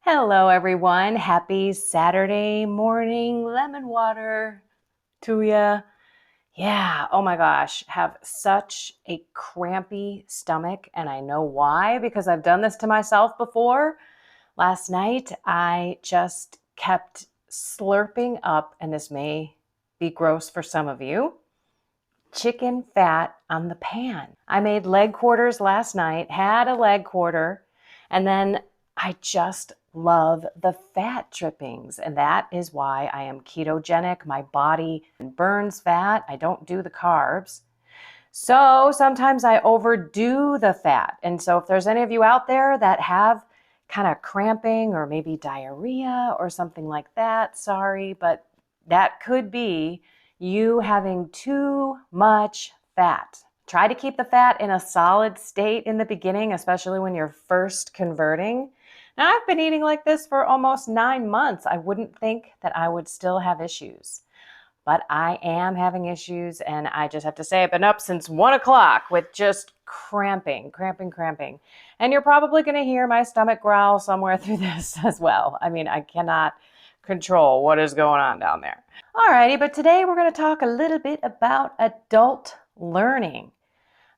Hello, everyone. Happy Saturday morning lemon water to ya. Yeah, oh my gosh, have such a crampy stomach, and I know why, because I've done this to myself before. Last night, I just kept slurping up, and this may be gross for some of you, chicken fat on the pan. I made leg quarters last night, had a leg quarter, and then I just love the fat drippings. And that is why I am ketogenic. My body burns fat. I don't do the carbs. So sometimes I overdo the fat. And so if there's any of you out there that have kind of cramping or maybe diarrhea or something like that, sorry, but that could be you having too much fat. Try to keep the fat in a solid state in the beginning, especially when you're first converting. Now, I've been eating like this for almost 9 months. I wouldn't think that I would still have issues, but I am having issues, and I just have to say I've been up since 1 o'clock with just cramping. And you're probably going to hear my stomach growl somewhere through this as well. I mean, I cannot control what is going on down there. Alrighty, but today we're going to talk a little bit about adult learning.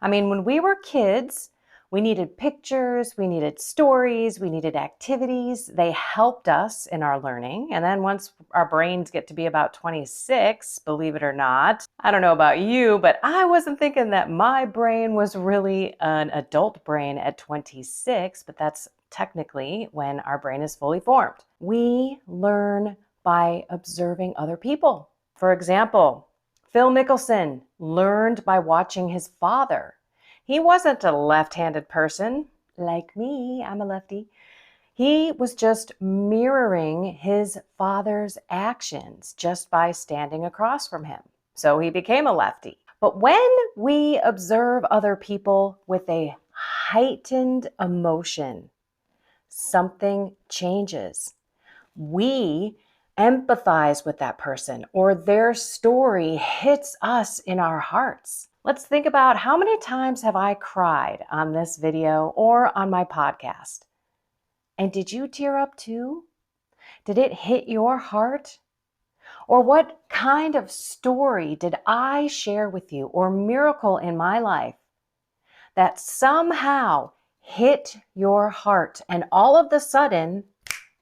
I mean, when we were kids, we needed pictures, we needed stories, we needed activities. They helped us in our learning. And then once our brains get to be about 26, believe it or not, I don't know about you, but I wasn't thinking that my brain was really an adult brain at 26, but that's technically when our brain is fully formed. We learn by observing other people. For example, Phil Mickelson learned by watching his father. He wasn't a left-handed person like me. I'm a lefty. He was just mirroring his father's actions just by standing across from him. So he became a lefty. But when we observe other people with a heightened emotion, something changes. We empathize with that person, or their story hits us in our hearts. Let's think about how many times have I cried on this video or on my podcast? And did you tear up too? Did it hit your heart? Or what kind of story did I share with you or miracle in my life that somehow hit your heart and all of a sudden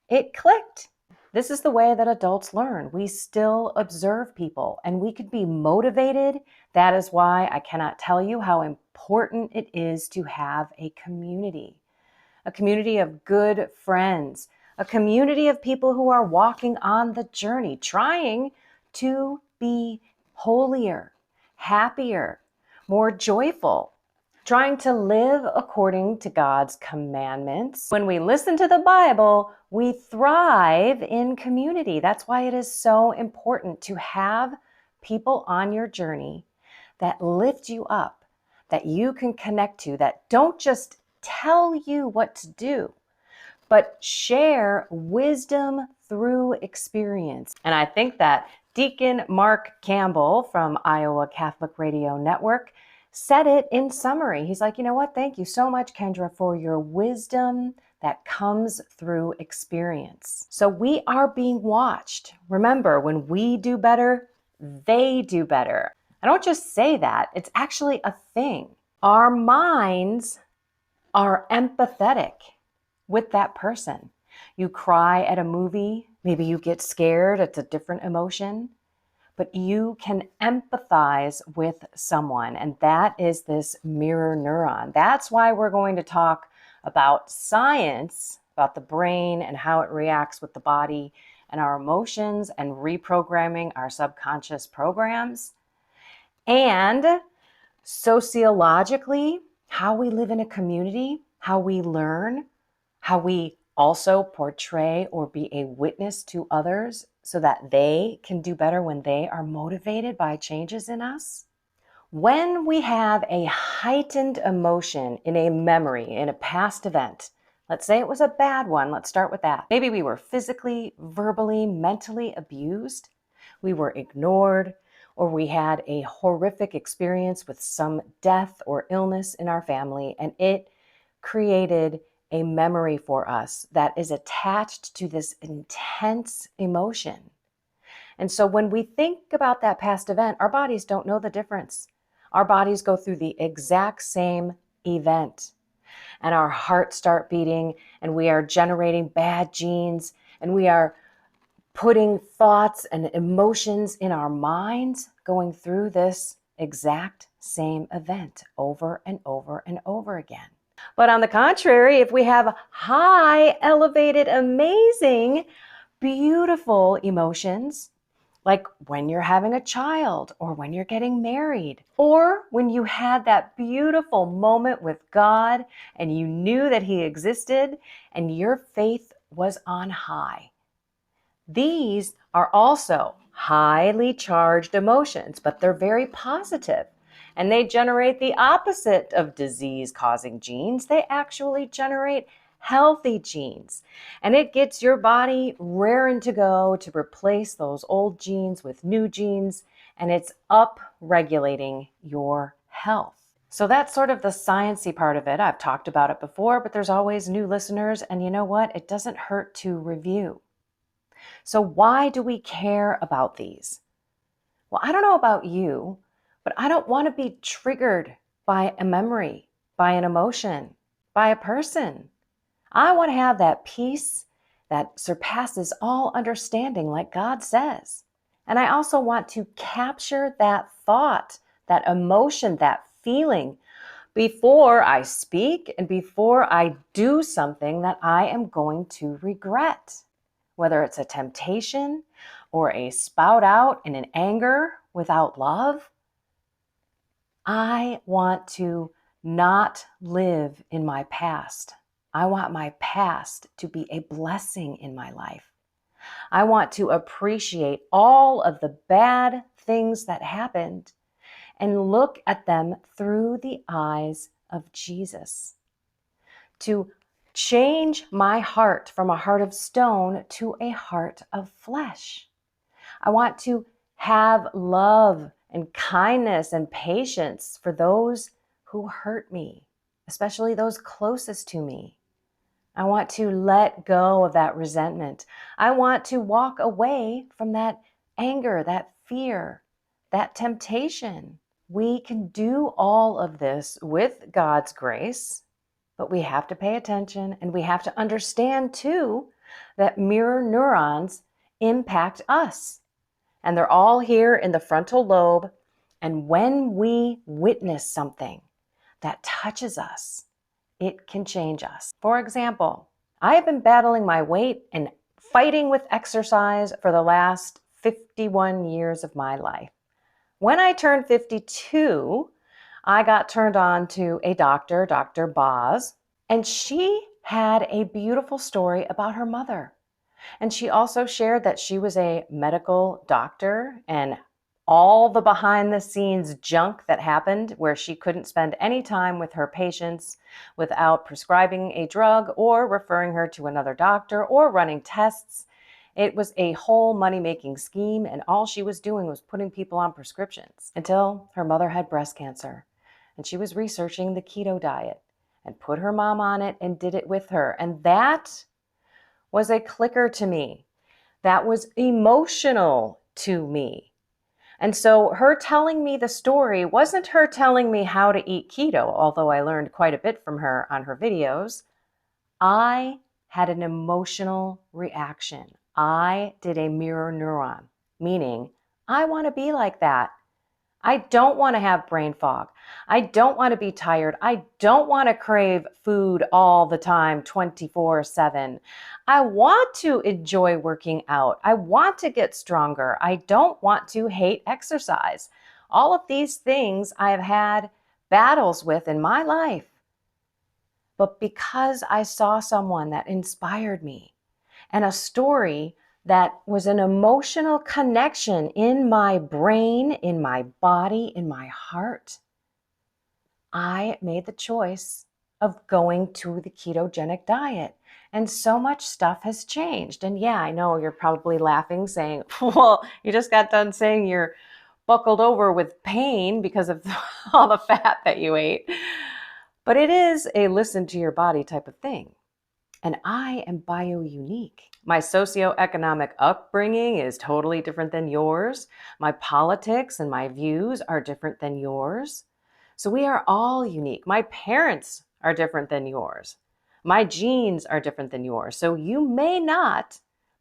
it clicked? This is the way that adults learn. We still observe people and we could be motivated. That is why I cannot tell you how important it is to have a community of good friends, a community of people who are walking on the journey, trying to be holier, happier, more joyful, trying to live according to God's commandments. When we listen to the Bible, we thrive in community. That's why it is so important to have people on your journey that lift you up, that you can connect to, that don't just tell you what to do, but share wisdom through experience. And I think that Deacon Mark Campbell from Iowa Catholic Radio Network said it in summary. He's like, you know what? Thank you so much, Kendra, for your wisdom that comes through experience. So we are being watched. Remember, when we do better, they do better. I don't just say that. It's actually a thing. Our minds are empathetic with that person. You cry at a movie, maybe you get scared, it's a different emotion, but you can empathize with someone, and that is this mirror neuron. That's why we're going to talk about science, about the brain and how it reacts with the body and our emotions and reprogramming our subconscious programs, and sociologically, how we live in a community, how we learn, how we also portray or be a witness to others so that they can do better when they are motivated by changes in us. When we have a heightened emotion in a memory, in a past event, let's say it was a bad one, let's start with that. Maybe we were physically, verbally, mentally abused, we were ignored, or we had a horrific experience with some death or illness in our family, and it created a memory for us that is attached to this intense emotion. And so when we think about that past event, our bodies don't know the difference. Our bodies go through the exact same event, and our hearts start beating, and we are generating bad genes, and we are putting thoughts and emotions in our minds going through this exact same event over and over and over again. But on the contrary, if we have high, elevated, amazing, beautiful emotions, like when you're having a child, or when you're getting married, or when you had that beautiful moment with God and you knew that He existed and your faith was on high. These are also highly charged emotions, but they're very positive, and they generate the opposite of disease-causing genes. They actually generate healthy genes, and it gets your body raring to go to replace those old genes with new genes, and it's up-regulating your health. So that's sort of the sciencey part of it. I've talked about it before, but there's always new listeners, and you know what? It doesn't hurt to review. So why do we care about these? Well, I don't know about you, but I don't want to be triggered by a memory, by an emotion, by a person. I want to have that peace that surpasses all understanding, like God says. And I also want to capture that thought, that emotion, that feeling before I speak and before I do something that I am going to regret. Whether it's a temptation or a spout out in an anger without love, I want to not live in my past. I want my past to be a blessing in my life. I want to appreciate all of the bad things that happened and look at them through the eyes of Jesus. To change my heart from a heart of stone to a heart of flesh. I want to have love and kindness and patience for those who hurt me, especially those closest to me. I want to let go of that resentment. I want to walk away from that anger, that fear, that temptation. We can do all of this with God's grace, but we have to pay attention, and we have to understand too that mirror neurons impact us. And they're all here in the frontal lobe. And when we witness something that touches us, it can change us. For example, I have been battling my weight and fighting with exercise for the last 51 years of my life. When I turned 52, I got turned on to a doctor, Dr. Boz, and she had a beautiful story about her mother. And she also shared that she was a medical doctor, and all the behind the scenes junk that happened where she couldn't spend any time with her patients without prescribing a drug or referring her to another doctor or running tests. It was a whole money-making scheme, and all she was doing was putting people on prescriptions until her mother had breast cancer. And she was researching the keto diet and put her mom on it and did it with her. And that was a clicker to me. That was emotional to me. And so her telling me the story wasn't her telling me how to eat keto, although I learned quite a bit from her on her videos. I had an emotional reaction. I did a mirror neuron, meaning I want to be like that. I don't want to have brain fog. I don't want to be tired. I don't want to crave food all the time, 24/7. I want to enjoy working out. I want to get stronger. I don't want to hate exercise. All of these things I have had battles with in my life. But because I saw someone that inspired me and a story that was an emotional connection in my brain, in my body, in my heart, I made the choice of going to the ketogenic diet. And so much stuff has changed. And yeah, I know you're probably laughing, saying, well, you just got done saying you're buckled over with pain because of all the fat that you ate. But it is a listen to your body type of thing. And I am bio-unique. My socioeconomic upbringing is totally different than yours. My politics and my views are different than yours. So we are all unique. My parents are different than yours. My genes are different than yours. So you may not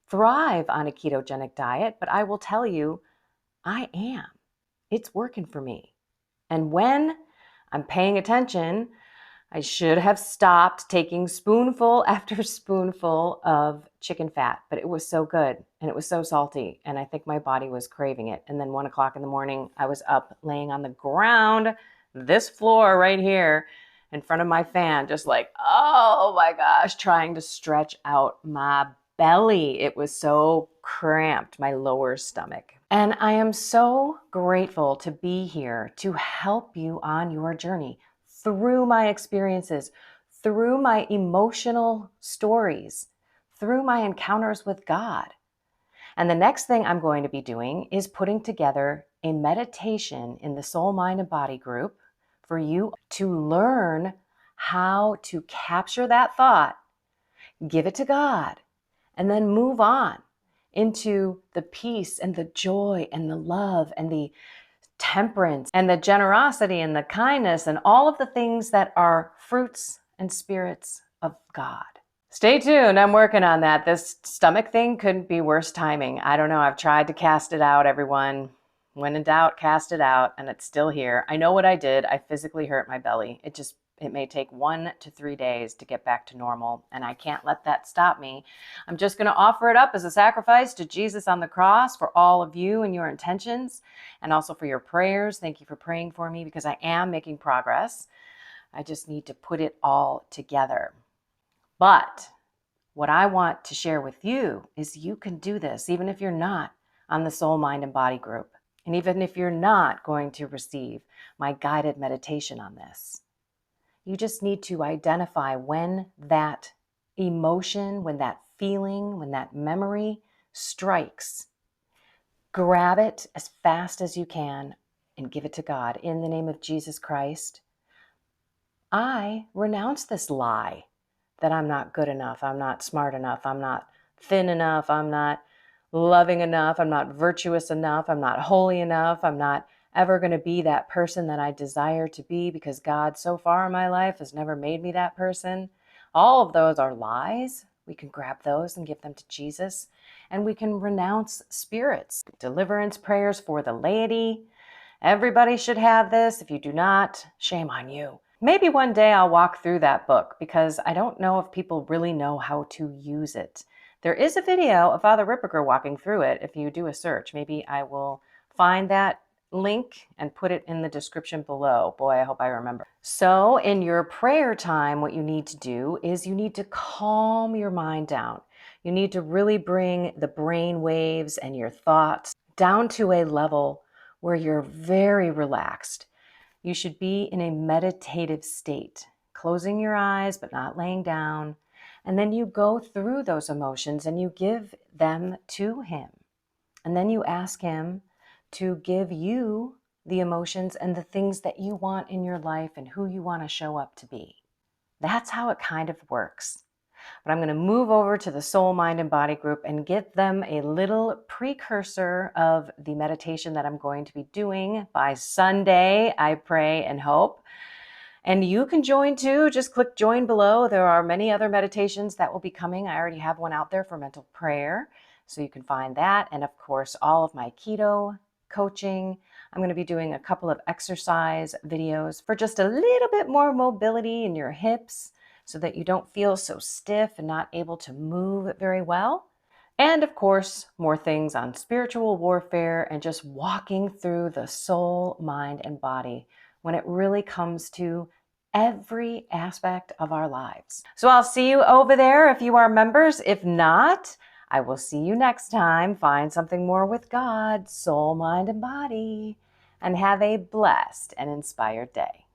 thrive on a ketogenic diet, but I will tell you, I am. It's working for me. And when I'm paying attention, I should have stopped taking spoonful after spoonful of chicken fat, but it was so good and it was so salty. And I think my body was craving it. And then 1 o'clock in the morning, I was up laying on the ground, this floor right here in front of my fan, just like, oh my gosh, trying to stretch out my belly. It was so cramped, my lower stomach. And I am so grateful to be here to help you on your journey through my experiences, through my emotional stories, through my encounters with God. And the next thing I'm going to be doing is putting together a meditation in the Soul, Mind, and Body group for you to learn how to capture that thought, give it to God, and then move on into the peace and the joy and the love and the temperance and the generosity and the kindness and all of the things that are fruits and spirits of God. Stay tuned. I'm working on that. This stomach thing couldn't be worse timing. I don't know. I've tried to cast it out, everyone. When in doubt, cast it out, and it's still here. I know what I did. I physically hurt my belly. It may take 1 to 3 days to get back to normal, and I can't let that stop me. I'm just going to offer it up as a sacrifice to Jesus on the cross for all of you and your intentions, and also for your prayers. Thank you for praying for me because I am making progress. I just need to put it all together. But what I want to share with you is you can do this even if you're not on the Soul, Mind, and Body group, and even if you're not going to receive my guided meditation on this. You just need to identify when that emotion, when that feeling, when that memory strikes. Grab it as fast as you can and give it to God. In the name of Jesus Christ, I renounce this lie that I'm not good enough, I'm not smart enough, I'm not thin enough, I'm not loving enough, I'm not virtuous enough, I'm not holy enough, I'm not ever going to be that person that I desire to be because God so far in my life has never made me that person. All of those are lies. We can grab those and give them to Jesus, and we can renounce spirits. Deliverance prayers for the laity. Everybody should have this. If you do not, shame on you. Maybe one day I'll walk through that book because I don't know if people really know how to use it. There is a video of Father Ripperger walking through it. If you do a search, maybe I will find that link and put it in the description below. Boy, I hope I remember. So in your prayer time, what you need to do is you need to calm your mind down. You need to really bring the brain waves and your thoughts down to a level where you're very relaxed. You should be in a meditative state, closing your eyes but not laying down. And then you go through those emotions and you give them to Him. And then you ask Him to give you the emotions and the things that you want in your life and who you want to show up to be. That's how it kind of works. But I'm going to move over to the Soul, Mind, and Body group and get them a little precursor of the meditation that I'm going to be doing by Sunday, I pray and hope. And you can join too. Just click join below. There are many other meditations that will be coming. I already have one out there for mental prayer, so you can find that. And of course, all of my keto coaching. I'm going to be doing a couple of exercise videos for just a little bit more mobility in your hips so that you don't feel so stiff and not able to move very well. And of course, more things on spiritual warfare and just walking through the soul, mind, and body when it really comes to every aspect of our lives. So I'll see you over there if you are members. If not, I will see you next time. Find something more with God, soul, mind, and body, and have a blessed and inspired day.